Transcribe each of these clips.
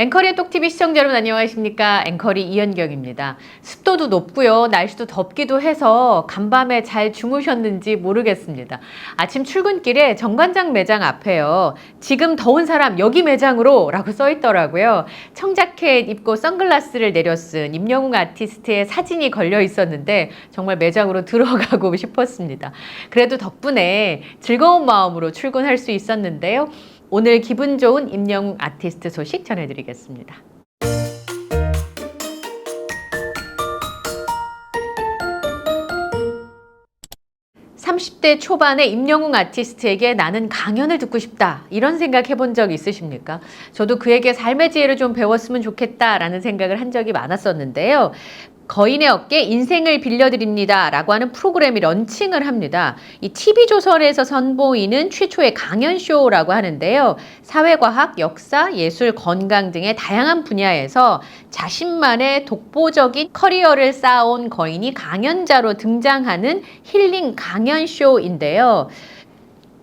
앵커리의 똑TV 시청자 여러분 안녕하십니까. 앵커리 이현경입니다. 습도도 높고요. 날씨도 덥기도 해서 간밤에 잘 주무셨는지 모르겠습니다. 아침 출근길에 정관장 매장 앞에요. 지금 더운 사람 여기 매장으로 라고 써 있더라고요. 청자켓 입고 선글라스를 내려쓴 임영웅 아티스트의 사진이 걸려 있었는데 정말 매장으로 들어가고 싶었습니다. 그래도 덕분에 즐거운 마음으로 출근할 수 있었는데요. 오늘 기분 좋은 임영웅 아티스트 소식 전해드리겠습니다. 30대 초반의 임영웅 아티스트에게 나는 강연을 듣고 싶다 이런 생각 해본 적 있으십니까? 저도 그에게 삶의 지혜를 좀 배웠으면 좋겠다라는 생각을 한 적이 많았었는데요. 거인의 어깨 인생을 빌려드립니다 라고 하는 프로그램이 런칭을 합니다. 이 TV조선에서 선보이는 최초의 강연쇼라고 하는데요. 사회과학, 역사, 예술, 건강 등의 다양한 분야에서 자신만의 독보적인 커리어를 쌓아온 거인이 강연자로 등장하는 힐링 강연쇼인데요.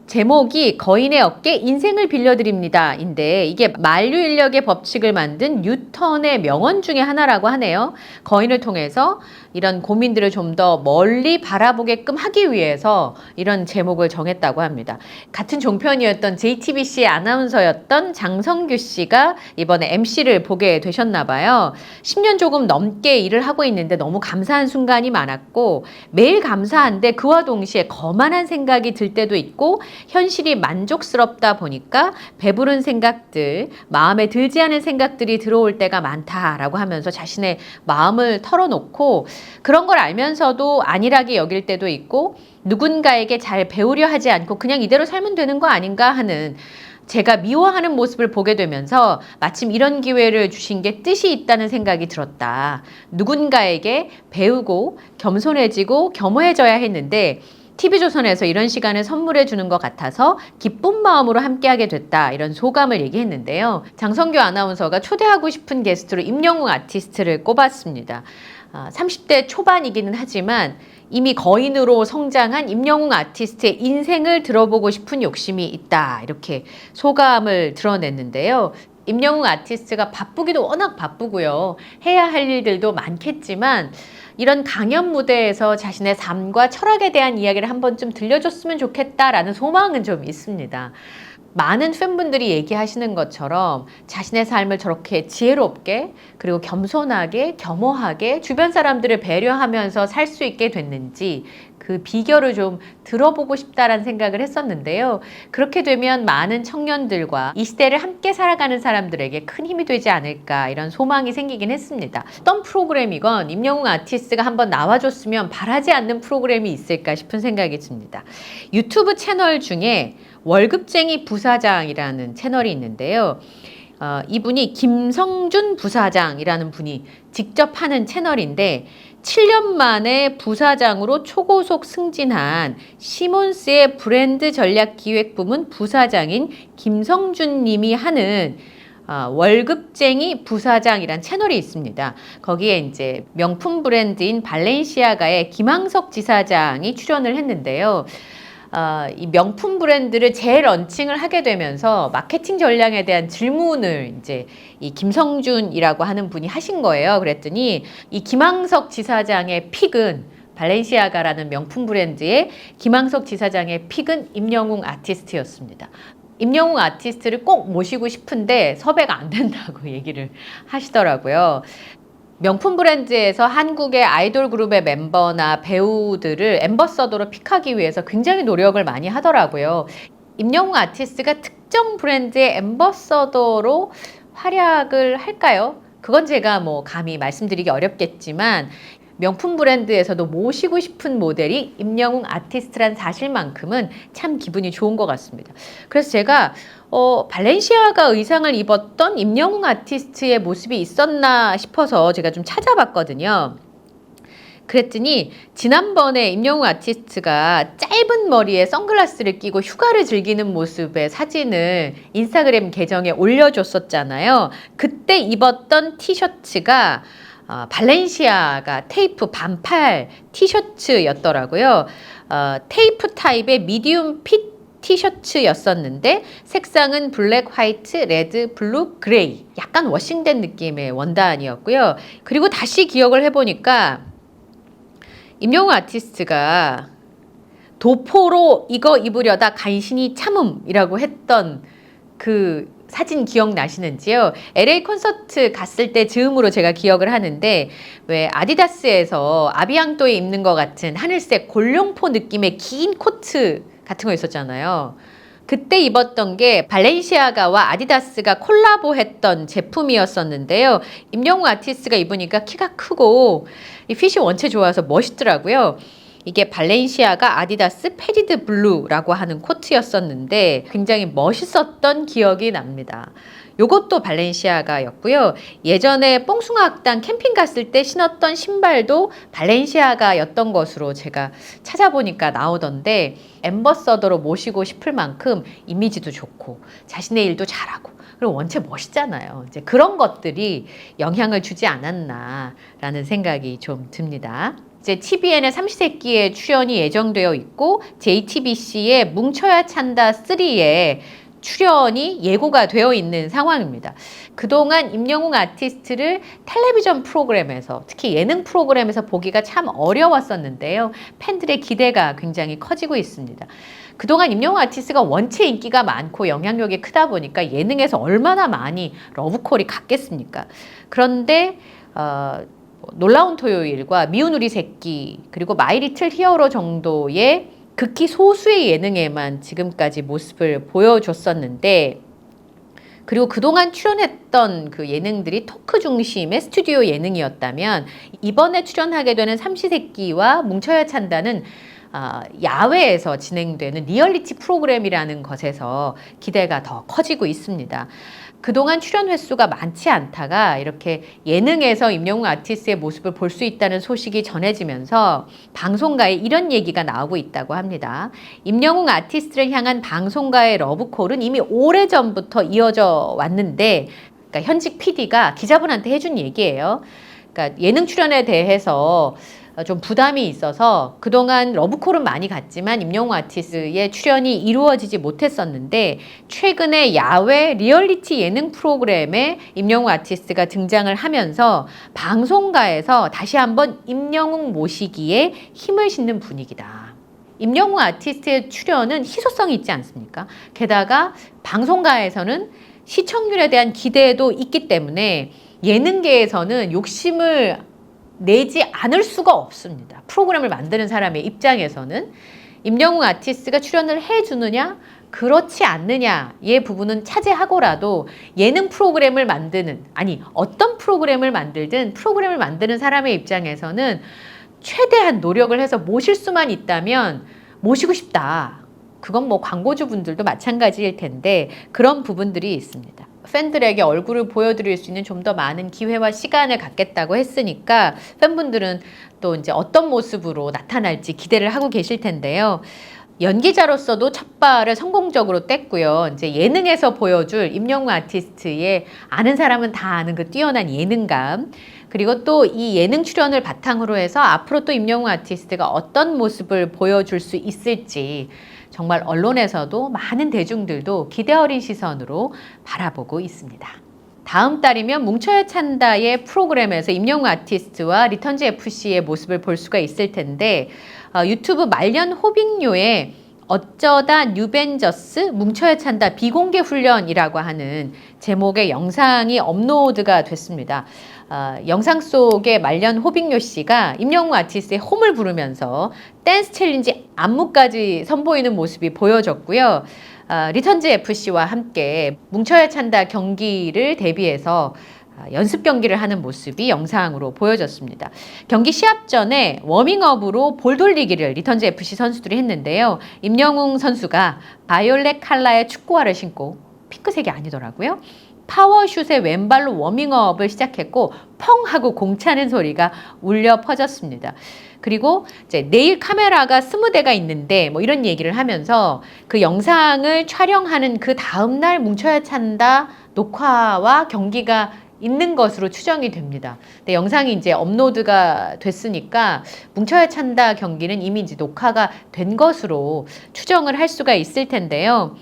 제목이 거인의 어깨 인생을 빌려드립니다 인데 이게 만류인력의 법칙을 만든 뉴턴의 명언 중에 하나라고 하네요. 거인을 통해서 이런 고민들을 좀 더 멀리 바라보게끔 하기 위해서 이런 제목을 정했다고 합니다. 같은 종편이었던 JTBC 아나운서였던 장성규 씨가 이번에 MC를 보게 되셨나 봐요. 10년 조금 넘게 일을 하고 있는데 너무 감사한 순간이 많았고 매일 감사한데 그와 동시에 거만한 생각이 들 때도 있고 현실이 만족스럽다 보니까 배부른 생각들, 마음에 들지 않은 생각들이 들어올 때가 많다라고 하면서 자신의 마음을 털어놓고 그런 걸 알면서도 안일하게 여길 때도 있고 누군가에게 잘 배우려 하지 않고 그냥 이대로 살면 되는 거 아닌가 하는 제가 미워하는 모습을 보게 되면서 마침 이런 기회를 주신 게 뜻이 있다는 생각이 들었다. 누군가에게 배우고 겸손해지고 겸허해져야 했는데 TV조선에서 이런 시간을 선물해 주는 것 같아서 기쁜 마음으로 함께하게 됐다. 이런 소감을 얘기했는데요. 장성규 아나운서가 초대하고 싶은 게스트로 임영웅 아티스트를 꼽았습니다. 30대 초반이기는 하지만 이미 거인으로 성장한 임영웅 아티스트의 인생을 들어보고 싶은 욕심이 있다. 이렇게 소감을 드러냈는데요. 임영웅 아티스트가 바쁘기도 워낙 바쁘고요. 해야 할 일들도 많겠지만 이런 강연 무대에서 자신의 삶과 철학에 대한 이야기를 한 번쯤 들려줬으면 좋겠다라는 소망은 좀 있습니다. 많은 팬분들이 얘기하시는 것처럼 자신의 삶을 저렇게 지혜롭게 그리고 겸손하게 겸허하게 주변 사람들을 배려하면서 살 수 있게 됐는지 그 비결을 좀 들어보고 싶다라는 생각을 했었는데요. 그렇게 되면 많은 청년들과 이 시대를 함께 살아가는 사람들에게 큰 힘이 되지 않을까 이런 소망이 생기긴 했습니다. 어떤 프로그램이건 임영웅 아티스트가 한번 나와줬으면 바라지 않는 프로그램이 있을까 싶은 생각이 듭니다. 유튜브 채널 중에 월급쟁이 부사장이라는 채널이 있는데요. 이분이 김성준 부사장이라는 분이 직접 하는 채널인데 7년 만에 부사장으로 초고속 승진한 시몬스의 브랜드 전략 기획 부문 부사장인 김성준 님이 하는 월급쟁이 부사장이란 채널이 있습니다. 거기에 이제 명품 브랜드인 발렌시아가의 김항석 지사장이 출연을 했는데요. 이 명품 브랜드를 재런칭을 하게 되면서 마케팅 전략에 대한 질문을 이제 이 김성준이라고 하는 분이 하신 거예요. 그랬더니 이 김항석 지사장의 픽은 발렌시아가라는 명품 브랜드의 김항석 지사장의 픽은 임영웅 아티스트였습니다. 임영웅 아티스트를 꼭 모시고 싶은데 섭외가 안 된다고 얘기를 하시더라고요. 명품 브랜드에서 한국의 아이돌 그룹의 멤버나 배우들을 앰버서더로 픽하기 위해서 굉장히 노력을 많이 하더라고요. 임영웅 아티스트가 특정 브랜드의 앰버서더로 활약을 할까요? 그건 제가 뭐 감히 말씀드리기 어렵겠지만 명품 브랜드에서도 모시고 싶은 모델이 임영웅 아티스트란 사실만큼은 참 기분이 좋은 것 같습니다. 그래서 제가 발렌시아가 의상을 입었던 임영웅 아티스트의 모습이 있었나 싶어서 제가 좀 찾아봤거든요. 그랬더니 지난번에 임영웅 아티스트가 짧은 머리에 선글라스를 끼고 휴가를 즐기는 모습의 사진을 인스타그램 계정에 올려줬었잖아요. 그때 입었던 티셔츠가 발렌시아가 테이프 반팔 티셔츠였더라고요. 테이프 타입의 미디움 핏 티셔츠였었는데 색상은 블랙, 화이트, 레드, 블루, 그레이. 약간 워싱된 느낌의 원단이었고요. 그리고 다시 기억을 해보니까 임영웅 아티스트가 도포로 이거 입으려다 간신히 참음이라고 했던 그 사진 기억나시는지요? LA 콘서트 갔을 때 즈음으로 제가 기억을 하는데 왜 아디다스에서 아비앙도에 입는 것 같은 하늘색 골룡포 느낌의 긴 코트 같은 거 있었잖아요. 그때 입었던 게 발렌시아가와 아디다스가 콜라보했던 제품이었었는데요. 임영웅 아티스트가 입으니까 키가 크고 이 핏이 원체 좋아서 멋있더라고요. 이게 발렌시아가 아디다스 페디드 블루라고 하는 코트였었는데 굉장히 멋있었던 기억이 납니다. 요것도 발렌시아가였고요. 예전에 뽕숭아 학당 캠핑 갔을 때 신었던 신발도 발렌시아가였던 것으로 제가 찾아보니까 나오던데 앰버서더로 모시고 싶을 만큼 이미지도 좋고 자신의 일도 잘하고 그리고 원체 멋있잖아요. 이제 그런 것들이 영향을 주지 않았나라는 생각이 좀 듭니다. 이제 TVN의 삼시세끼에 출연이 예정되어 있고 JTBC의 뭉쳐야 찬다 3에 출연이 예고가 되어 있는 상황입니다. 그동안 임영웅 아티스트를 텔레비전 프로그램에서 특히 예능 프로그램에서 보기가 참 어려웠었는데요. 팬들의 기대가 굉장히 커지고 있습니다. 그동안 임영웅 아티스트가 원체 인기가 많고 영향력이 크다 보니까 예능에서 얼마나 많이 러브콜이 갔겠습니까? 그런데 놀라운 토요일과 미운 우리 새끼 그리고 마이 리틀 히어로 정도의 극히 소수의 예능에만 지금까지 모습을 보여줬었는데 그리고 그동안 출연했던 그 예능들이 토크 중심의 스튜디오 예능이었다면 이번에 출연하게 되는 삼시세끼와 뭉쳐야 찬다는 야외에서 진행되는 리얼리티 프로그램이라는 것에서 기대가 더 커지고 있습니다. 그동안 출연 횟수가 많지 않다가 이렇게 예능에서 임영웅 아티스트의 모습을 볼 수 있다는 소식이 전해지면서 방송가에 이런 얘기가 나오고 있다고 합니다. 임영웅 아티스트를 향한 방송가의 러브콜은 이미 오래전부터 이어져 왔는데 그러니까 현직 PD가 기자분한테 해준 얘기예요. 그러니까 예능 출연에 대해서 좀 부담이 있어서 그동안 러브콜은 많이 갔지만 임영웅 아티스트의 출연이 이루어지지 못했었는데 최근에 야외 리얼리티 예능 프로그램에 임영웅 아티스트가 등장을 하면서 방송가에서 다시 한번 임영웅 모시기에 힘을 싣는 분위기다. 임영웅 아티스트의 출연은 희소성이 있지 않습니까? 게다가 방송가에서는 시청률에 대한 기대도 있기 때문에 예능계에서는 욕심을 내지 않을 수가 없습니다. 프로그램을 만드는 사람의 입장에서는 임영웅 아티스트가 출연을 해주느냐 그렇지 않느냐의 부분은 차지하고라도 예능 프로그램을 만드는 어떤 프로그램을 만들든 프로그램을 만드는 사람의 입장에서는 최대한 노력을 해서 모실 수만 있다면 모시고 싶다. 그건 뭐 광고주분들도 마찬가지일 텐데 그런 부분들이 있습니다. 팬들에게 얼굴을 보여드릴 수 있는 좀 더 많은 기회와 시간을 갖겠다고 했으니까 팬분들은 또 이제 어떤 모습으로 나타날지 기대를 하고 계실 텐데요. 연기자로서도 첫 발을 성공적으로 뗐고요. 이제 예능에서 보여줄 임영웅 아티스트의 아는 사람은 다 아는 그 뛰어난 예능감 그리고 또 이 예능 출연을 바탕으로 해서 앞으로 또 임영웅 아티스트가 어떤 모습을 보여줄 수 있을지 정말 언론에서도 많은 대중들도 기대 어린 시선으로 바라보고 있습니다. 다음 달이면 뭉쳐야 찬다의 프로그램에서 임영웅 아티스트와 리턴즈 FC의 모습을 볼 수가 있을 텐데 유튜브 말년 호빙료에 어쩌다 뉴벤져스 뭉쳐야 찬다 비공개 훈련이라고 하는 제목의 영상이 업로드가 됐습니다. 영상 속에 말년 호빙요 씨가 임영웅 아티스트의 홈을 부르면서 댄스 챌린지 안무까지 선보이는 모습이 보여졌고요. 리턴즈 FC와 함께 뭉쳐야 찬다 경기를 대비해서 연습 경기를 하는 모습이 영상으로 보여졌습니다. 경기 시합 전에 워밍업으로 볼 돌리기를 리턴즈 FC 선수들이 했는데요. 임영웅 선수가 바이올렛 컬러의 축구화를 신고 핑크색이 아니더라고요. 파워슛의 왼발로 워밍업을 시작했고 펑 하고 공 차는 소리가 울려 퍼졌습니다. 그리고 이제 내일 카메라가 20대가 있는데 뭐 이런 얘기를 하면서 그 영상을 촬영하는 그 다음날 뭉쳐야 찬다 녹화와 경기가 있는 것으로 추정이 됩니다. 근데 영상이 이제 업로드가 됐으니까 뭉쳐야 찬다 경기는 이미 이제 녹화가 된 것으로 추정을 할 수가 있을 텐데요.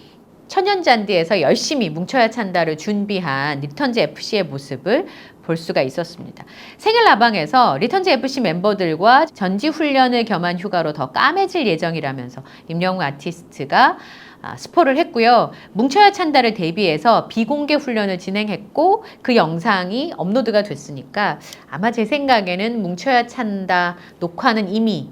천연잔디에서 열심히 뭉쳐야 찬다를 준비한 리턴즈 FC의 모습을 볼 수가 있었습니다. 생일 라방에서 리턴즈 FC 멤버들과 전지 훈련을 겸한 휴가로 더 까매질 예정이라면서 임영웅 아티스트가 스포를 했고요. 뭉쳐야 찬다를 대비해서 비공개 훈련을 진행했고 그 영상이 업로드가 됐으니까 아마 제 생각에는 뭉쳐야 찬다 녹화는 이미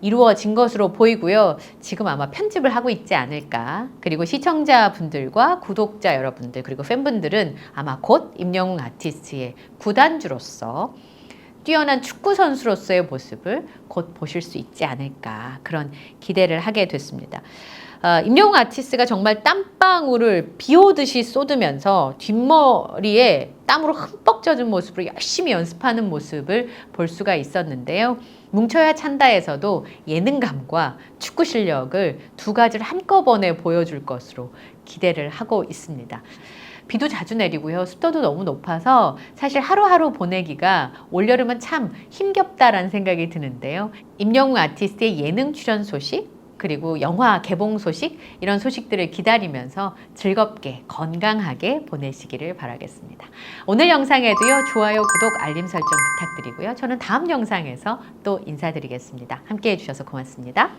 이루어진 것으로 보이고요. 지금 아마 편집을 하고 있지 않을까. 그리고 시청자분들과 구독자 여러분들 그리고 팬분들은 아마 곧 임영웅 아티스트의 구단주로서 뛰어난 축구 선수로서의 모습을 곧 보실 수 있지 않을까. 그런 기대를 하게 됐습니다. 임영웅 아티스트가 정말 땀방울을 비 오듯이 쏟으면서 뒷머리에 땀으로 흠뻑 젖은 모습으로 열심히 연습하는 모습을 볼 수가 있었는데요. 뭉쳐야 찬다에서도 예능감과 축구 실력을 두 가지를 한꺼번에 보여줄 것으로 기대를 하고 있습니다. 비도 자주 내리고요. 습도도 너무 높아서 사실 하루하루 보내기가 올여름은 참 힘겹다라는 생각이 드는데요. 임영웅 아티스트의 예능 출연 소식 그리고 영화 개봉 소식 이런 소식들을 기다리면서 즐겁게 건강하게 보내시기를 바라겠습니다. 오늘 영상에도요. 좋아요, 구독, 알림 설정 부탁드리고요. 저는 다음 영상에서 또 인사드리겠습니다. 함께해 주셔서 고맙습니다.